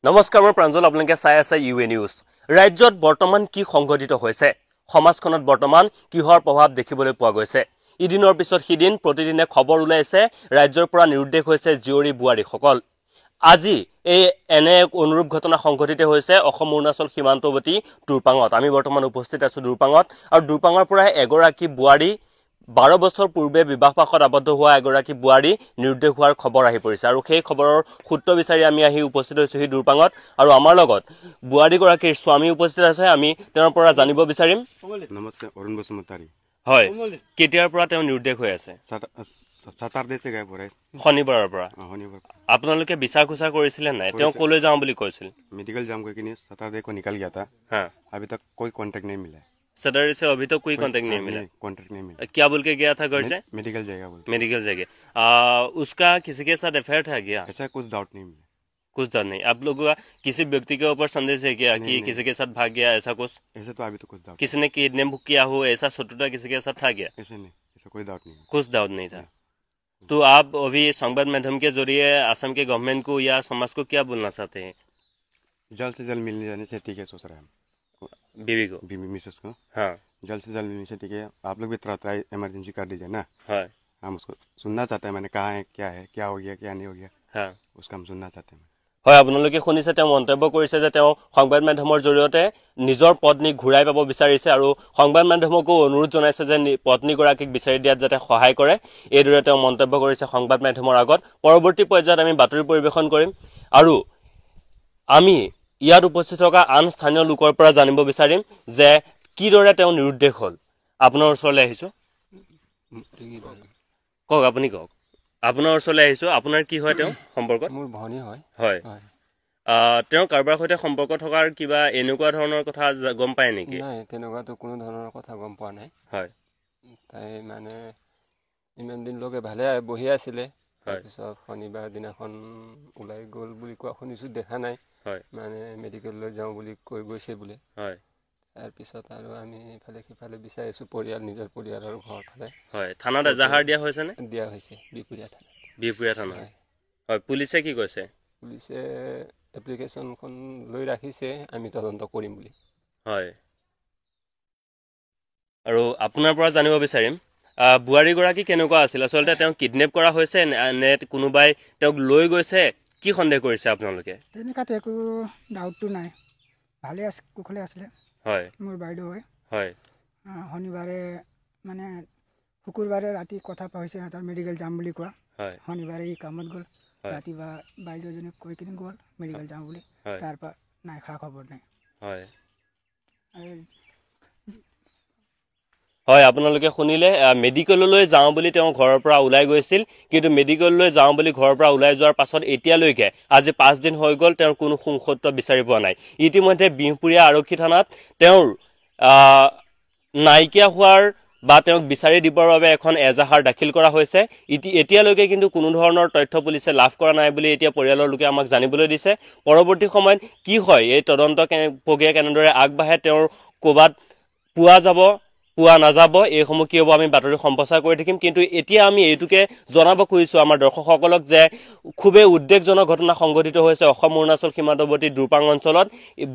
নমস্কাৰ মই প্ৰাঞ্জল আপোনালোকে চাই আছে ইউএ নিউজ ৰাজ্যত বৰ্তমান কি সংঘটিত হৈছে সমাজখনত বৰ্তমান কিহৰ প্ৰভাৱ দেখিবলৈ পোৱা গৈছে ইদিনৰ পিছত সিদিন প্ৰতিদিনে খবৰ ওলাইছে ৰাজ্যৰ পৰা নিৰুদ্দেশ হৈছে জিয়ৰী বুৱাৰীসকল আজি এই এনে এক অনুৰূপ ঘটনা সংঘটিত হৈছে অসম অৰুণাচল সীমান্তৱৰ্তী দুৰপাঙত আমি বৰ্তমান উপস্থিত আছো দুৰপাঙত আৰু দুৰপাঙৰ পৰা এগৰাকী বুৱাৰী 12 বছৰ পূৰ্বে বিবাহপাশত আবদ্ধ হোৱা এগৰাকী বুৱাৰী নিৰুদ্দেশ হোৱাৰ খবৰ আহি পৰিছে আৰু সেই খবৰৰ সূত্ৰ বিচাৰি আমি আহি উপস্থিত হৈছো হি দুৰপাঙত আৰু আমাৰ লগত বুৱাৰী গৰাকীৰ স্বামী উপস্থিত আছে আমি তেওঁৰ পৰা জানিব বিচাৰিম নমস্কাৰ অৰুণ বসুমতাৰী হয় কেতিয়াৰ পৰা তেওঁ নিৰুদ্দেশ হৈ আছে সাতাৰদে से गए পৰে শনিবাৰৰ পৰা শনিবাৰ আপোনালোকে বিচাৰ খুচাৰ কৰিছিলে নাই তেওঁ কলৈ যাওঁ বুলি কৈছিল मेडिकल जाम करके सैटरडे को निकल गया था हां अभी तक कोई कांटेक्ट नहीं मिला सैटरडे से अभी तक कोई कांटेक्ट नहीं मिला कांटेक्ट नहीं मिला क्या बोल के गया था घर से मेडिकल जाएगा बोल मेडिकल जगह उसका किसी के साथ अफेयर था क्या ऐसा कुछ डाउट नहीं मिला कुछ डर नहीं आप लोगों का किसी व्यक्ति के ऊपर संदेश है क्या कि किसी के साथ भाग गया ऐसा कुछ ऐसा तो अभी तो कुछ डाउट किसी ने किडनैप किया हो ऐसा शत्रुता किसी के साथ था क्या ऐसा नहीं ऐसा कोई डाउट नहीं कुछ डाउट नहीं था तो आप अभी संवाद माध्यम के जरिए असम के गवर्नमेंट को या समाज को क्या बोलना चाहते हैं जल्द से जल्द मिलने जाने से ठीक है सोच रहे हैं बीवी को बीवी मिसेस को हाँ जल्द से जल्द मिलने से ठीक है आप लोग भी थोड़ा इमरजेंसी कर दीजिए ना हाँ हम उसको सुनना चाहते हैं मैंने कहा है क्या हो गया क्या नहीं हो गया हाँ उसका हम सुनना चाहते हैं হয় আপোনালোকে শুনিছে তেওঁ মন্তব্য কৰিছে যে তেওঁ সংবাদ মাধ্যমৰ জৰিয়তে নিজৰ পত্নী ঘূৰাই পাব বিচাৰিছে আৰু সংবাদ মাধ্যমকো অনুৰোধ জনাইছে যে পত্নী গৰাকীক বিচাৰি দিয়াত যাতে সহায় কৰে এইদৰে তেওঁ মন্তব্য কৰিছে সংবাদ মাধ্যমৰ আগত পৰৱৰ্তী পৰ্যায়ত আমি বাতৰি পৰিৱেশন কৰিম আৰু আমি ইয়াত উপস্থিত থকা আন স্থানীয় লোকৰ পৰা জানিব বিচাৰিম যে কিদৰে তেওঁ নিৰুদ্দেশ হ'ল আপোনাৰ ওচৰলৈ আহিছো কক আপুনি কক আপোনাৰ ওচৰলৈ আহিছো আপোনাৰ কি হয় তেওঁ সম্পৰ্কত মোৰ ভনী হয় হয় তেওঁ কাৰোবাৰ সৈতে সম্পৰ্ক থকাৰ কিবা এনেকুৱা ধৰণৰ কথা গম পায় নেকি নাই তেনেকুৱাটো কোনো ধৰণৰ কথা গম পোৱা নাই হয় তাই মানে ইমান দিন লগে ভালে বহি আছিলে তাৰপিছত শনিবাৰ দিনাখন ওলাই গ'ল বুলি কোৱা শুনিছো দেখা নাই হয় মানে মেডিকেললৈ যাওঁ বুলি কৈ গৈছে বোলে হয় তাৰপিছত আৰু আমি ইফালে সিফালে বিচাৰিছো পৰিয়াল নিজৰ পৰিয়াল আৰু ঘৰ ফালে হয় থানাত এজাহাৰ দিয়া হৈছে নে দিয়া হৈছে বিপুৰীয়া থানা বিপুৰীয়া থানা হয় পুলিচে কি কৈছে পুলিচে এপ্লিকেশ্যনখন লৈ ৰাখিছে আমি তদন্ত কৰিম বুলি হয় আৰু আপোনাৰ পৰা জানিব বিচাৰিম বুৱাৰী গৰাকী কেনেকুৱা আছিল আচলতে তেওঁ কিডনেপ কৰা হৈছে নে কোনোবাই তেওঁক লৈ গৈছে কি সন্দেহ কৰিছে আপোনালোকে তেনেকুৱাতে একো ডাউটটো নাই ভালে কুশলে আছিলে হয় মোৰ বাইদেউ হয় হয় শনিবাৰে মানে শুকুৰবাৰে ৰাতি কথা পাইছে সিহঁতৰ মেডিকেল যাম বুলি কোৱা হয় শনিবাৰে ই কামত গ'ল ৰাতিপুৱা বাইদেউজনীক কৈ কিনে গ'ল মেডিকেল যাম বুলি তাৰপৰা নাই খা খবৰ নাই হয় হয় আপোনালোকে শুনিলে মেডিকেললৈ যাওঁ বুলি তেওঁ ঘৰৰ পৰা ওলাই গৈছিল কিন্তু মেডিকেললৈ যাওঁ বুলি ঘৰৰ পৰা ওলাই যোৱাৰ পাছত এতিয়ালৈকে আজি 5 দিন হৈ গ'ল তেওঁৰ কোনো সংসত্ব বিচাৰি পোৱা নাই ইতিমধ্যে বিহপুৰীয়া আৰক্ষী থানাত তেওঁৰ নাইকিয়া হোৱাৰ বা তেওঁক বিচাৰি দিবৰ বাবে এখন এজাহাৰ দাখিল কৰা হৈছে এতিয়ালৈকে কিন্তু কোনো ধৰণৰ তথ্য পুলিচে লাভ কৰা নাই বুলি এতিয়া পৰিয়ালৰ লোকে আমাক জানিবলৈ দিছে পৰৱৰ্তী সময়ত কি হয় এই তদন্ত প্ৰক্ৰিয়া কেনেদৰে আগবাঢ়ে তেওঁৰ ক'বাত পোৱা যাব পুৱা নাযাব এইসমূহ কি হ'ব আমি বাতৰি সম্প্ৰচাৰ কৰি থাকিম কিন্তু এতিয়া আমি এইটোকে জনাব খুজিছো আমাৰ দৰ্শকসকলক যে খুবেই উদ্বেগজনক ঘটনা সংঘটিত হৈছে অসম অৰুণাচল সীমান্তৱৰ্তী দুৰপাং অঞ্চলত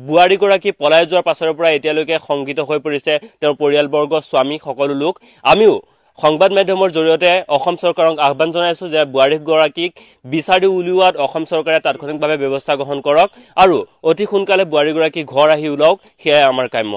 বুৱাৰী গৰাকী পলাই যোৱাৰ পাছৰ পৰা এতিয়ালৈকে সংগীত হৈ পৰিছে তেওঁৰ পৰিয়ালবৰ্গ স্বামী সকলো লোক আমিও সংবাদ মাধ্যমৰ জৰিয়তে অসম চৰকাৰক আহ্বান জনাইছো যে বুৱাৰী গৰাকীক বিচাৰি উলিওৱাত অসম চৰকাৰে তাৎক্ষণিকভাৱে ব্যৱস্থা গ্ৰহণ কৰক আৰু অতি সোনকালে বুৱাৰী গৰাকী ঘৰ আহি ওলাওক সেয়াই আমাৰ কাম্য